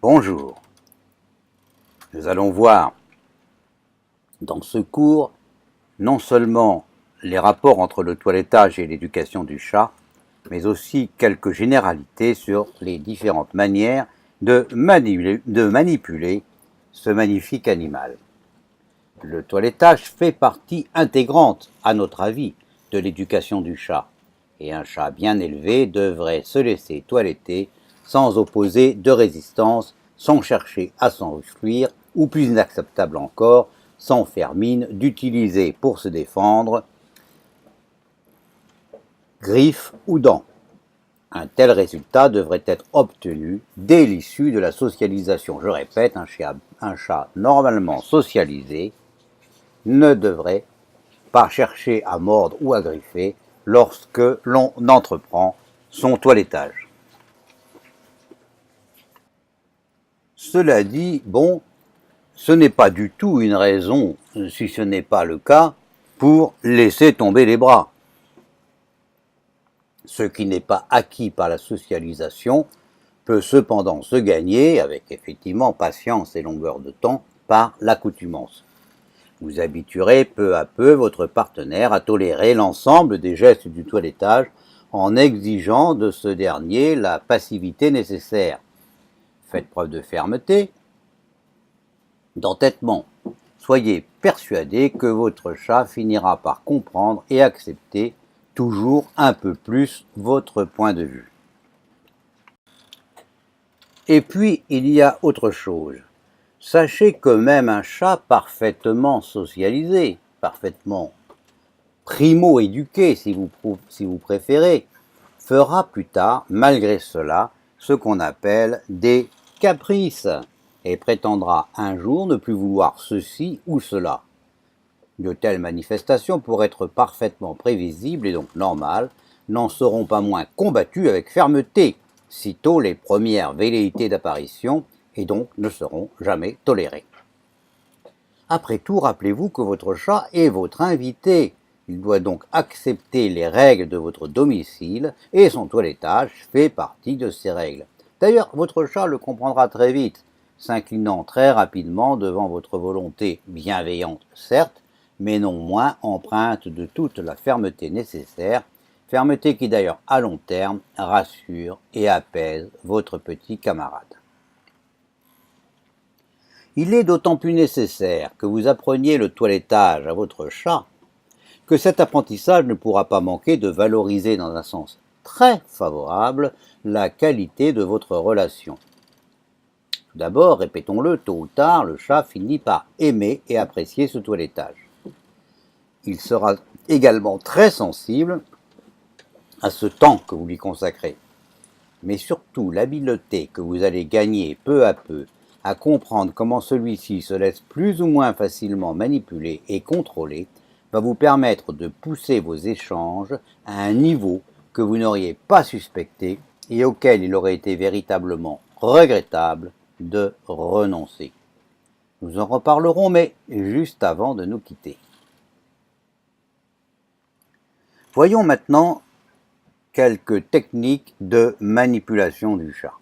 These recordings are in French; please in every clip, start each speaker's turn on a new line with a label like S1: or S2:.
S1: Bonjour, nous allons voir dans ce cours non seulement les rapports entre le toilettage et l'éducation du chat, mais aussi quelques généralités sur les différentes manières de manipuler ce magnifique animal. Le toilettage fait partie intégrante, à notre avis, de l'éducation du chat, et un chat bien élevé devrait se laisser toiletter sans opposer de résistance, sans chercher à s'enfuir, ou plus inacceptable encore, sans faire mine d'utiliser pour se défendre griffes ou dents. Un tel résultat devrait être obtenu dès l'issue de la socialisation. Je répète, un chat normalement socialisé ne devrait pas chercher à mordre ou à griffer lorsque l'on entreprend son toilettage. Cela dit, bon, ce n'est pas du tout une raison, si ce n'est pas le cas, pour laisser tomber les bras. Ce qui n'est pas acquis par la socialisation peut cependant se gagner, avec effectivement patience et longueur de temps, par l'accoutumance. Vous habituerez peu à peu votre partenaire à tolérer l'ensemble des gestes du toilettage en exigeant de ce dernier la passivité nécessaire. Faites preuve de fermeté, d'entêtement. Soyez persuadé que votre chat finira par comprendre et accepter toujours un peu plus votre point de vue. Et puis, il y a autre chose. Sachez que même un chat parfaitement socialisé, parfaitement primo-éduqué si vous préférez, fera plus tard, malgré cela, ce qu'on appelle des caprices et prétendra un jour ne plus vouloir ceci ou cela. De telles manifestations, pour être parfaitement prévisibles et donc normales, n'en seront pas moins combattues avec fermeté, sitôt les premières velléités d'apparition, et donc ne seront jamais tolérées. Après tout, rappelez-vous que votre chat est votre invité. Il doit donc accepter les règles de votre domicile et son toilettage fait partie de ces règles. D'ailleurs, votre chat le comprendra très vite, s'inclinant très rapidement devant votre volonté bienveillante, certes, mais non moins empreinte de toute la fermeté nécessaire, fermeté qui d'ailleurs à long terme rassure et apaise votre petit camarade. Il est d'autant plus nécessaire que vous appreniez le toilettage à votre chat que cet apprentissage ne pourra pas manquer de valoriser dans un sens très favorable la qualité de votre relation. Tout d'abord, répétons-le, tôt ou tard, le chat finit par aimer et apprécier ce toilettage. Il sera également très sensible à ce temps que vous lui consacrez, mais surtout l'habileté que vous allez gagner peu à peu à comprendre comment celui-ci se laisse plus ou moins facilement manipuler et contrôler va vous permettre de pousser vos échanges à un niveau que vous n'auriez pas suspecté et auquel il aurait été véritablement regrettable de renoncer. Nous en reparlerons, mais juste avant de nous quitter. Voyons maintenant quelques techniques de manipulation du chat.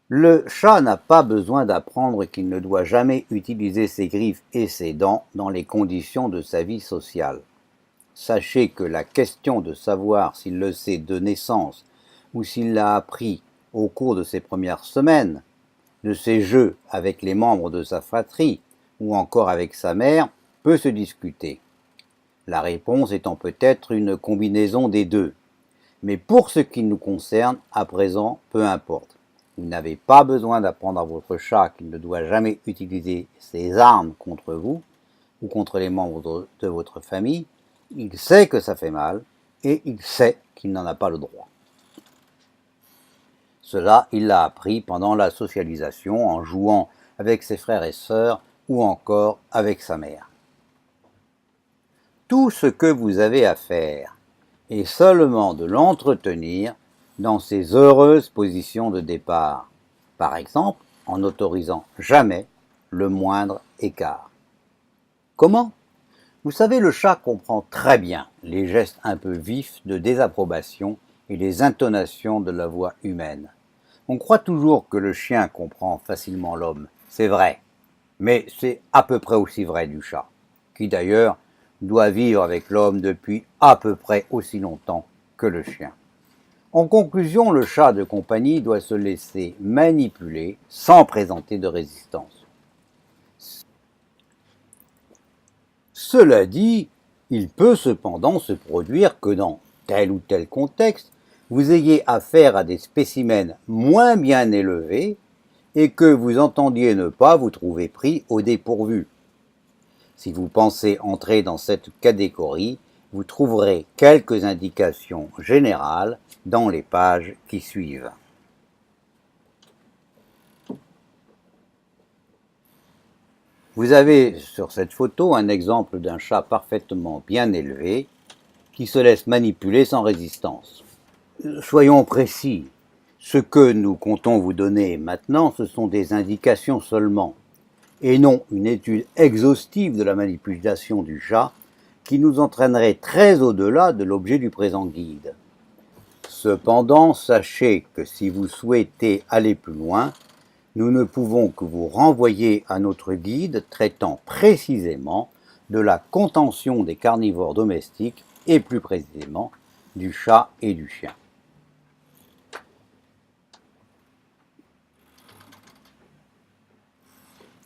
S1: Le chat n'a pas besoin d'apprendre qu'il ne doit jamais utiliser ses griffes et ses dents dans les conditions de sa vie sociale. Sachez que la question de savoir s'il le sait de naissance ou s'il l'a appris au cours de ses premières semaines, de ses jeux avec les membres de sa fratrie ou encore avec sa mère, peut se discuter. La réponse étant peut-être une combinaison des deux. Mais pour ce qui nous concerne, à présent, peu importe. Vous n'avez pas besoin d'apprendre à votre chat qu'il ne doit jamais utiliser ses armes contre vous ou contre les membres de votre famille. Il sait que ça fait mal et il sait qu'il n'en a pas le droit. Cela, il l'a appris pendant la socialisation en jouant avec ses frères et sœurs ou encore avec sa mère. Tout ce que vous avez à faire est seulement de l'entretenir dans ses heureuses positions de départ, par exemple en n'autorisant jamais le moindre écart. Comment ? Vous savez, le chat comprend très bien les gestes un peu vifs de désapprobation et les intonations de la voix humaine. On croit toujours que le chien comprend facilement l'homme, c'est vrai, mais c'est à peu près aussi vrai du chat, qui d'ailleurs doit vivre avec l'homme depuis à peu près aussi longtemps que le chien. En conclusion, le chat de compagnie doit se laisser manipuler sans présenter de résistance. Cela dit, il peut cependant se produire que dans tel ou tel contexte, vous ayez affaire à des spécimens moins bien élevés et que vous entendiez ne pas vous trouver pris au dépourvu. Si vous pensez entrer dans cette catégorie, vous trouverez quelques indications générales dans les pages qui suivent. Vous avez sur cette photo un exemple d'un chat parfaitement bien élevé qui se laisse manipuler sans résistance. Soyons précis, ce que nous comptons vous donner maintenant, ce sont des indications seulement, et non une étude exhaustive de la manipulation du chat qui nous entraînerait très au-delà de l'objet du présent guide. Cependant, sachez que si vous souhaitez aller plus loin, nous ne pouvons que vous renvoyer à notre guide traitant précisément de la contention des carnivores domestiques et plus précisément du chat et du chien.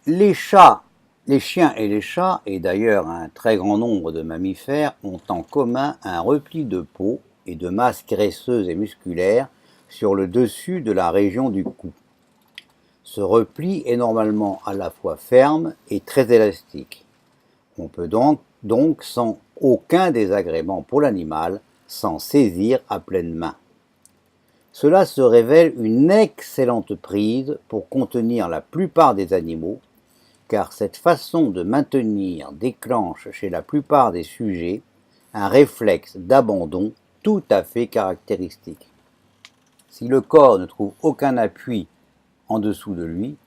S1: Les chiens et les chats, et d'ailleurs un très grand nombre de mammifères, ont en commun un repli de peau et de masse graisseuse et musculaire sur le dessus de la région du cou. Ce repli est normalement à la fois ferme et très élastique. On peut donc sans aucun désagrément pour l'animal, s'en saisir à pleine main. Cela se révèle une excellente prise pour contenir la plupart des animaux, car cette façon de maintenir déclenche chez la plupart des sujets un réflexe d'abandon tout à fait caractéristique. Si le corps ne trouve aucun appui en dessous de lui,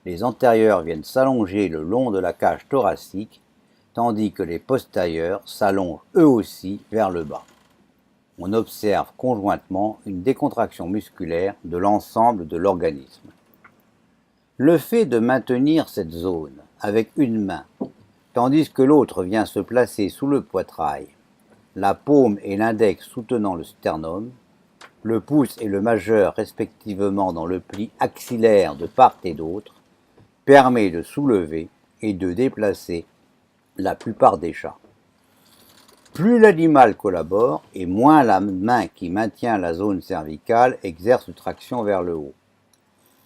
S1: les antérieurs viennent s'allonger le long de la cage thoracique, tandis que les postérieurs s'allongent eux aussi vers le bas. On observe conjointement une décontraction musculaire de l'ensemble de l'organisme. Le fait de maintenir cette zone avec une main, tandis que l'autre vient se placer sous le poitrail, la paume et l'index soutenant le sternum, le pouce et le majeur respectivement dans le pli axillaire de part et d'autre, permet de soulever et de déplacer la plupart des chats. Plus l'animal collabore et moins la main qui maintient la zone cervicale exerce traction vers le haut.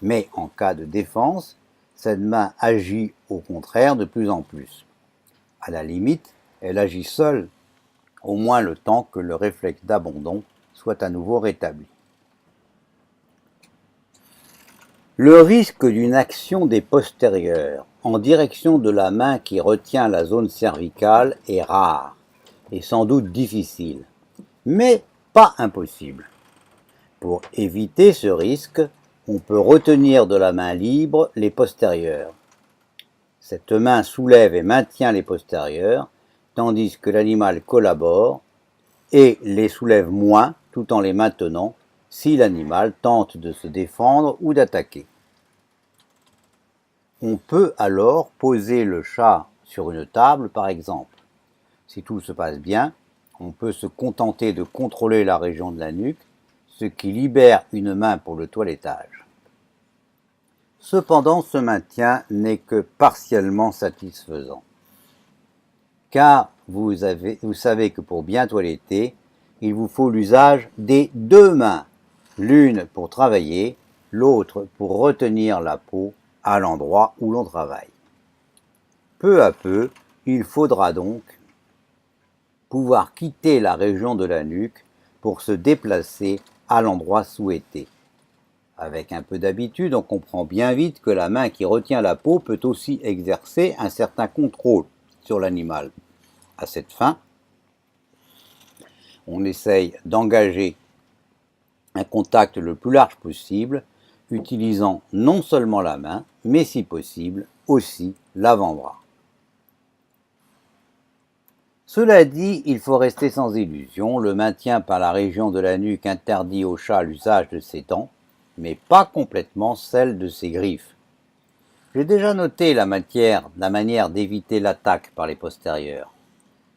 S1: Mais en cas de défense, cette main agit au contraire de plus en plus. À la limite, elle agit seule, au moins le temps que le réflexe d'abandon soit à nouveau rétabli. Le risque d'une action des postérieurs en direction de la main qui retient la zone cervicale est rare et sans doute difficile, mais pas impossible. Pour éviter ce risque, on peut retenir de la main libre les postérieurs. Cette main soulève et maintient les postérieurs, tandis que l'animal collabore et les soulève moins tout en les maintenant si l'animal tente de se défendre ou d'attaquer. On peut alors poser le chat sur une table par exemple. Si tout se passe bien, on peut se contenter de contrôler la région de la nuque, ce qui libère une main pour le toilettage. Cependant, ce maintien n'est que partiellement satisfaisant, car vous savez que pour bien toiletter, il vous faut l'usage des deux mains, l'une pour travailler, l'autre pour retenir la peau à l'endroit où l'on travaille. Peu à peu, il faudra donc pouvoir quitter la région de la nuque pour se déplacer à l'endroit souhaité. Avec un peu d'habitude, on comprend bien vite que la main qui retient la peau peut aussi exercer un certain contrôle sur l'animal. À cette fin, on essaye d'engager un contact le plus large possible, utilisant non seulement la main, mais si possible aussi l'avant-bras. Cela dit, il faut rester sans illusion, le maintien par la région de la nuque interdit au chat l'usage de ses dents, mais pas complètement celle de ses griffes. J'ai déjà noté la manière d'éviter l'attaque par les postérieurs.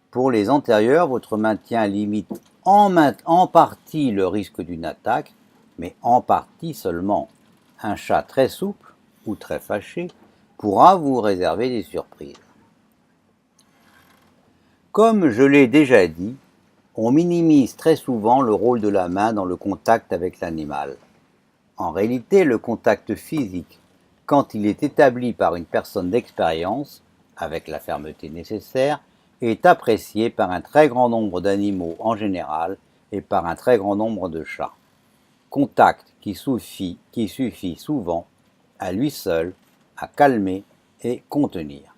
S1: Pour les antérieurs, votre maintien limite en partie le risque d'une attaque, mais en partie seulement. Un chat très souple ou très fâché pourra vous réserver des surprises. Comme je l'ai déjà dit, on minimise très souvent le rôle de la main dans le contact avec l'animal. En réalité, le contact physique, quand il est établi par une personne d'expérience, avec la fermeté nécessaire, est apprécié par un très grand nombre d'animaux en général et par un très grand nombre de chats. Contact qui suffit souvent, à lui seul, à calmer et contenir.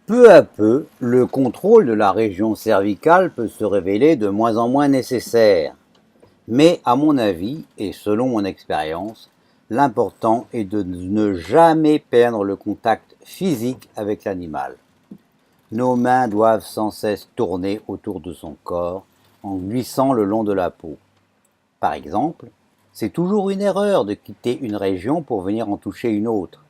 S1: Peu à peu, le contrôle de la région cervicale peut se révéler de moins en moins nécessaire. Mais à mon avis, et selon mon expérience, l'important est de ne jamais perdre le contact physique avec l'animal. Nos mains doivent sans cesse tourner autour de son corps en glissant le long de la peau. Par exemple, c'est toujours une erreur de quitter une région pour venir en toucher une autre.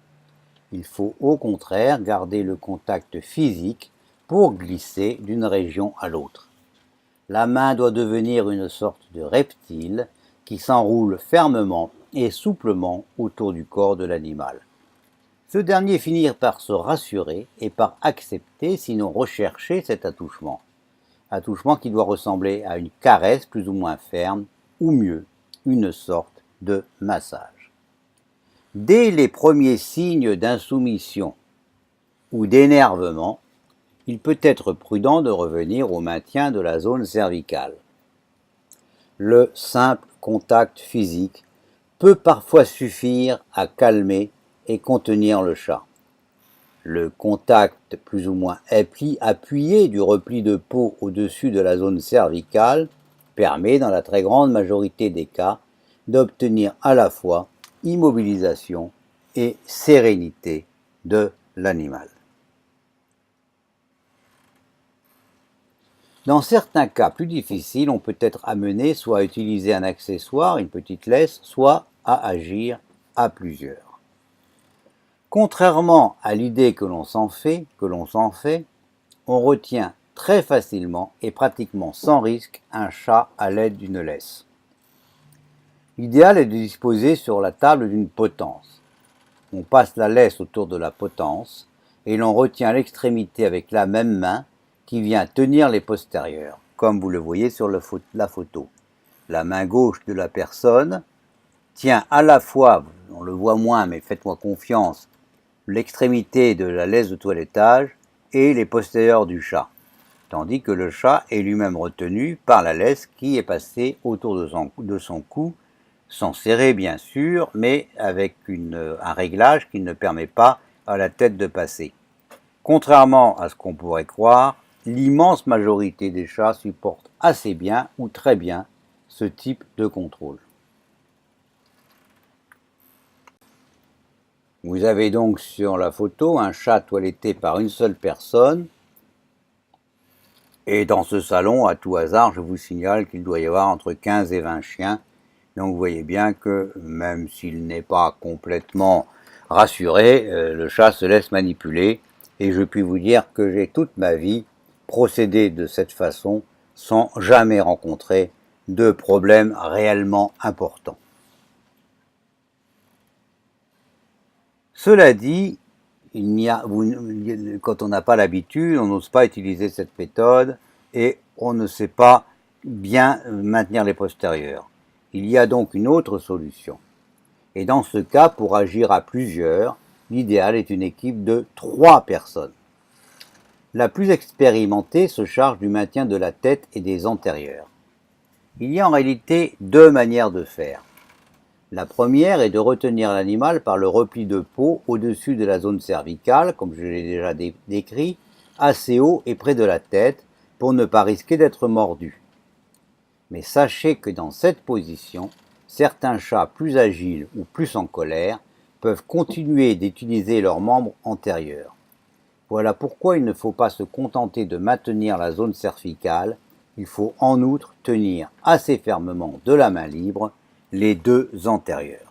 S1: Il faut au contraire garder le contact physique pour glisser d'une région à l'autre. La main doit devenir une sorte de reptile qui s'enroule fermement et souplement autour du corps de l'animal. Ce dernier finit par se rassurer et par accepter, sinon rechercher cet attouchement. Attouchement qui doit ressembler à une caresse plus ou moins ferme, ou mieux, une sorte de massage. Dès les premiers signes d'insoumission ou d'énervement, il peut être prudent de revenir au maintien de la zone cervicale. Le simple contact physique peut parfois suffire à calmer et contenir le chat. Le contact plus ou moins appuyé du repli de peau au-dessus de la zone cervicale permet, dans la très grande majorité des cas, d'obtenir à la fois immobilisation et sérénité de l'animal. Dans certains cas plus difficiles, on peut être amené soit à utiliser un accessoire, une petite laisse, soit à agir à plusieurs. Contrairement à l'idée que l'on s'en fait, on retient très facilement et pratiquement sans risque un chat à l'aide d'une laisse. L'idéal est de disposer sur la table d'une potence. On passe la laisse autour de la potence et l'on retient l'extrémité avec la même main qui vient tenir les postérieurs, comme vous le voyez sur la photo. La main gauche de la personne tient à la fois, on le voit moins mais faites-moi confiance, l'extrémité de la laisse de toilettage et les postérieurs du chat, tandis que le chat est lui-même retenu par la laisse qui est passée autour de son cou, sans serrer bien sûr, mais avec un réglage qui ne permet pas à la tête de passer. Contrairement à ce qu'on pourrait croire, l'immense majorité des chats supportent assez bien ou très bien ce type de contrôle. Vous avez donc sur la photo un chat toiletté par une seule personne. Et dans ce salon, à tout hasard, je vous signale qu'il doit y avoir entre 15 et 20 chiens. Donc vous voyez bien que même s'il n'est pas complètement rassuré, le chat se laisse manipuler. Et je puis vous dire que j'ai toute ma vie procédé de cette façon sans jamais rencontrer de problème réellement important. Cela dit, quand on n'a pas l'habitude, on n'ose pas utiliser cette méthode et on ne sait pas bien maintenir les postérieurs. Il y a donc une autre solution. Et dans ce cas, pour agir à plusieurs, l'idéal est une équipe de 3 personnes. La plus expérimentée se charge du maintien de la tête et des antérieurs. Il y a en réalité 2 manières de faire. La première est de retenir l'animal par le repli de peau au-dessus de la zone cervicale, comme je l'ai déjà décrit, assez haut et près de la tête, pour ne pas risquer d'être mordu. Mais sachez que dans cette position, certains chats plus agiles ou plus en colère peuvent continuer d'utiliser leurs membres antérieurs. Voilà pourquoi il ne faut pas se contenter de maintenir la zone cervicale, il faut en outre tenir assez fermement de la main libre les deux antérieurs.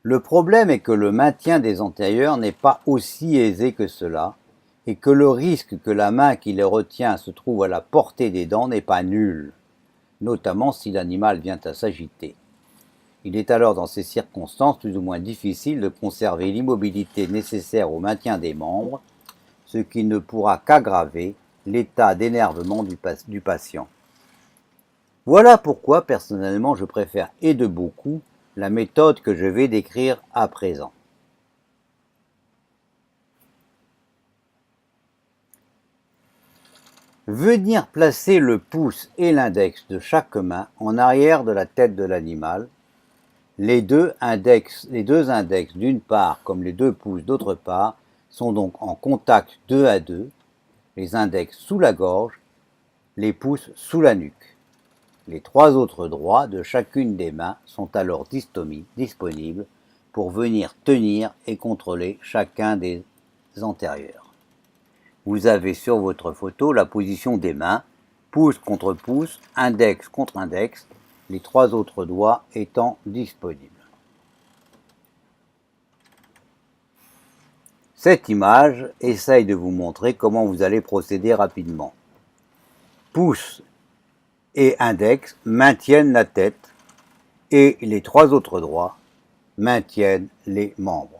S1: Le problème est que le maintien des antérieurs n'est pas aussi aisé que cela, et que le risque que la main qui les retient se trouve à la portée des dents n'est pas nul, notamment si l'animal vient à s'agiter. Il est alors dans ces circonstances plus ou moins difficile de conserver l'immobilité nécessaire au maintien des membres, ce qui ne pourra qu'aggraver l'état d'énervement du patient. Voilà pourquoi personnellement je préfère et de beaucoup la méthode que je vais décrire à présent. Venir placer le pouce et l'index de chaque main en arrière de la tête de l'animal, les deux index d'une part comme les deux pouces d'autre part sont donc en contact deux à deux, les index sous la gorge, les pouces sous la nuque. Les trois autres doigts de chacune des mains sont alors disponibles pour venir tenir et contrôler chacun des antérieurs. Vous avez sur votre photo la position des mains, pouce contre pouce, index contre index, les trois autres doigts étant disponibles. Cette image essaye de vous montrer comment vous allez procéder rapidement. Pouce et index maintiennent la tête et les trois autres doigts maintiennent les membres.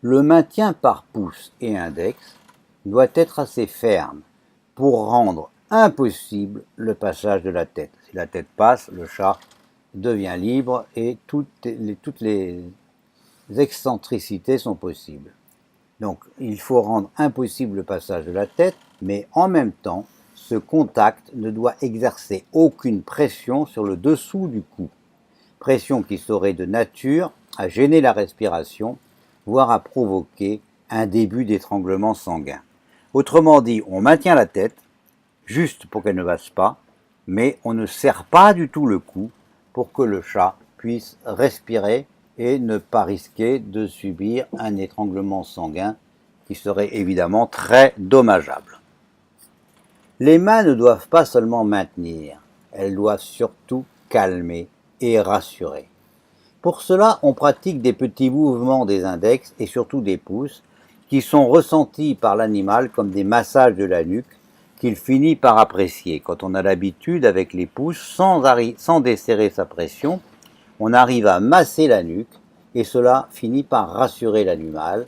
S1: Le maintien par pouce et index doit être assez ferme pour rendre impossible le passage de la tête. Si la tête passe, le chat devient libre et toutes les excentricités sont possibles. Donc il faut rendre impossible le passage de la tête, mais en même temps, ce contact ne doit exercer aucune pression sur le dessous du cou. Pression qui serait de nature à gêner la respiration, voire à provoquer un début d'étranglement sanguin. Autrement dit, on maintient la tête, juste pour qu'elle ne passe pas, mais on ne serre pas du tout le cou pour que le chat puisse respirer et ne pas risquer de subir un étranglement sanguin qui serait évidemment très dommageable. Les mains ne doivent pas seulement maintenir, elles doivent surtout calmer et rassurer. Pour cela, on pratique des petits mouvements des index et surtout des pouces qui sont ressentis par l'animal comme des massages de la nuque qu'il finit par apprécier. Quand on a l'habitude avec les pouces, sans desserrer sa pression, on arrive à masser la nuque et cela finit par rassurer l'animal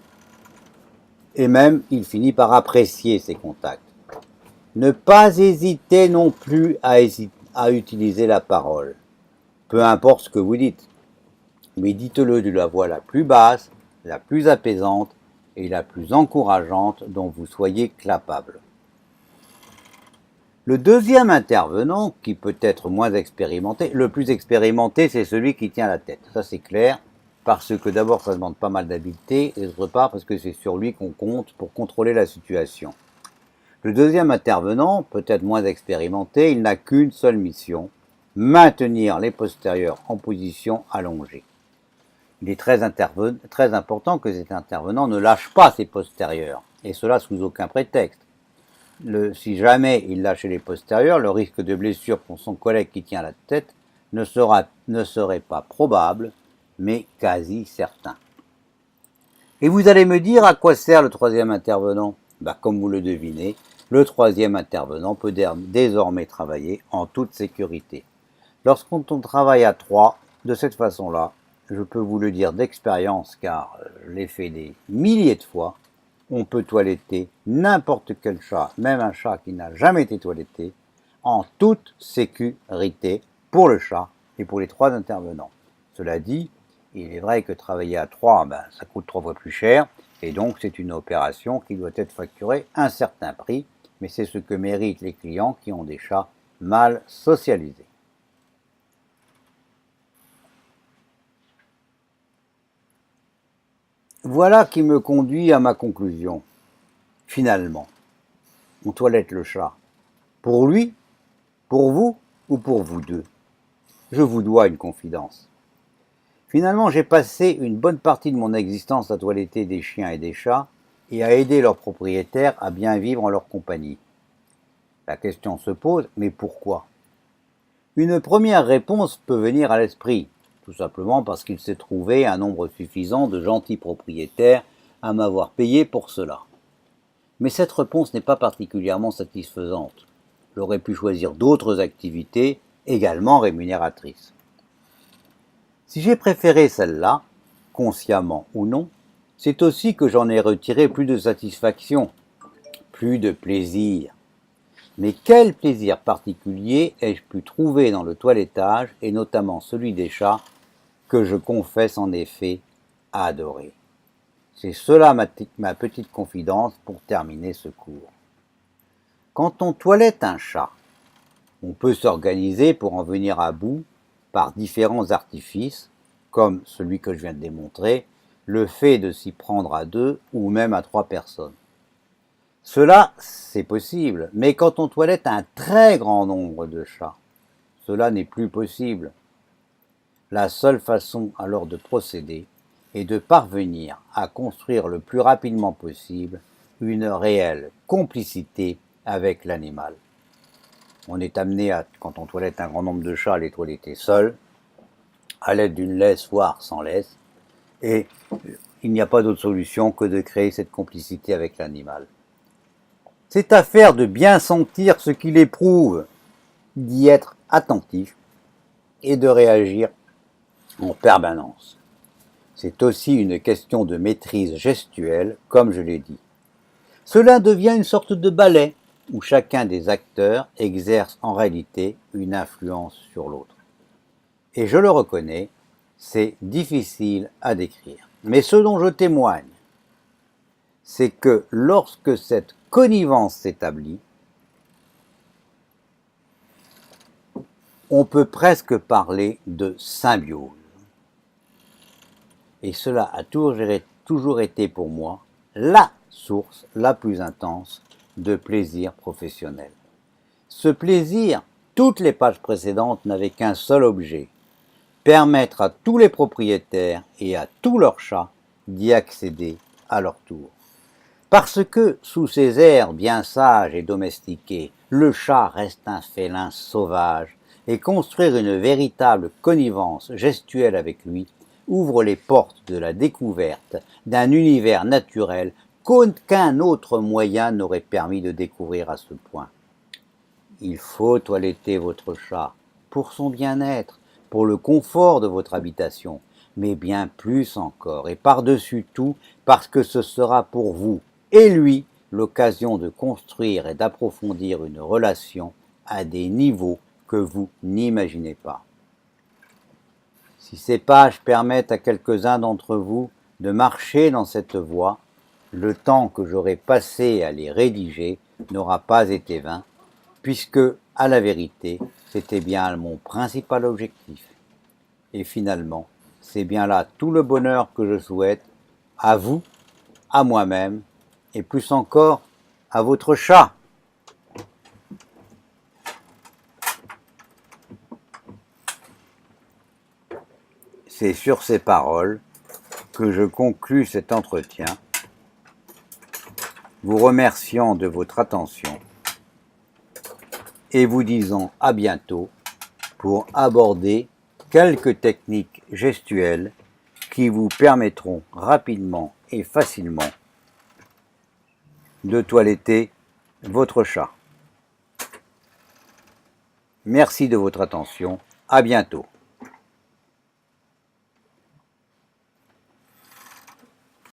S1: et même il finit par apprécier ces contacts. Ne pas hésiter non plus à utiliser la parole, peu importe ce que vous dites, mais dites-le de la voix la plus basse, la plus apaisante et la plus encourageante dont vous soyez capable. Le deuxième intervenant, qui peut être moins expérimenté, le plus expérimenté, c'est celui qui tient la tête. Ça, c'est clair, parce que d'abord, ça demande pas mal d'habileté, et d'autre part, parce que c'est sur lui qu'on compte pour contrôler la situation. Le deuxième intervenant, peut-être moins expérimenté, il n'a qu'une seule mission, maintenir les postérieurs en position allongée. Il est très important que cet intervenant ne lâche pas ses postérieurs, et cela sous aucun prétexte. Si jamais il lâchait les postérieurs, le risque de blessure pour son collègue qui tient la tête ne serait pas probable, mais quasi certain. Et vous allez me dire à quoi sert le troisième intervenant ? Comme vous le devinez, le troisième intervenant peut désormais travailler en toute sécurité. Lorsqu'on travaille à trois, de cette façon-là, je peux vous le dire d'expérience car je l'ai fait des milliers de fois, on peut toiletter n'importe quel chat, même un chat qui n'a jamais été toiletté, en toute sécurité pour le chat et pour les trois intervenants. Cela dit, il est vrai que travailler à trois, ça coûte 3 fois plus cher, et donc c'est une opération qui doit être facturée un certain prix, mais c'est ce que méritent les clients qui ont des chats mal socialisés. Voilà qui me conduit à ma conclusion. Finalement, on toilette le chat. Pour lui, pour vous ou pour vous deux. Je vous dois une confidence. Finalement, j'ai passé une bonne partie de mon existence à toiletter des chiens et des chats et à aider leurs propriétaires à bien vivre en leur compagnie. La question se pose, mais pourquoi? Une première réponse peut venir à l'esprit, tout simplement parce qu'il s'est trouvé un nombre suffisant de gentils propriétaires à m'avoir payé pour cela. Mais cette réponse n'est pas particulièrement satisfaisante. J'aurais pu choisir d'autres activités également rémunératrices. Si j'ai préféré celle-là, consciemment ou non, c'est aussi que j'en ai retiré plus de satisfaction, plus de plaisir. Mais quel plaisir particulier ai-je pu trouver dans le toilettage, et notamment celui des chats, que je confesse en effet adorer. C'est cela ma petite confidence pour terminer ce cours. Quand on toilette un chat, on peut s'organiser pour en venir à bout par différents artifices, comme celui que je viens de démontrer, le fait de s'y prendre à 2 ou même à 3 personnes. Cela, c'est possible, mais quand on toilette un très grand nombre de chats, cela n'est plus possible. La seule façon alors de procéder est de parvenir à construire le plus rapidement possible une réelle complicité avec l'animal. On est amené à, quand on toilette un grand nombre de chats, à les toiletter seuls, à l'aide d'une laisse, voire sans laisse, et il n'y a pas d'autre solution que de créer cette complicité avec l'animal. C'est affaire de bien sentir ce qu'il éprouve, d'y être attentif et de réagir en permanence. C'est aussi une question de maîtrise gestuelle, comme je l'ai dit. Cela devient une sorte de ballet où chacun des acteurs exerce en réalité une influence sur l'autre. Et je le reconnais, c'est difficile à décrire. Mais ce dont je témoigne, c'est que lorsque cette connivence s'établit, on peut presque parler de symbiose. Et cela a toujours été pour moi la source la plus intense de plaisir professionnel. Ce plaisir, toutes les pages précédentes n'avaient qu'un seul objet, permettre à tous les propriétaires et à tous leurs chats d'y accéder à leur tour. Parce que, sous ses airs bien sages et domestiqués, le chat reste un félin sauvage, et construire une véritable connivence gestuelle avec lui ouvre les portes de la découverte d'un univers naturel qu'aucun autre moyen n'aurait permis de découvrir à ce point. Il faut toiletter votre chat pour son bien-être, pour le confort de votre habitation, mais bien plus encore, et par-dessus tout, parce que ce sera pour vous et lui l'occasion de construire et d'approfondir une relation à des niveaux que vous n'imaginez pas. Si ces pages permettent à quelques-uns d'entre vous de marcher dans cette voie, le temps que j'aurai passé à les rédiger n'aura pas été vain, puisque, à la vérité, c'était bien mon principal objectif. Et finalement, c'est bien là tout le bonheur que je souhaite à vous, à moi-même, et plus encore à votre chat. C'est sur ces paroles que je conclus cet entretien, vous remerciant de votre attention et vous disant à bientôt pour aborder quelques techniques gestuelles qui vous permettront rapidement et facilement de toiletter votre chat. Merci de votre attention, à bientôt.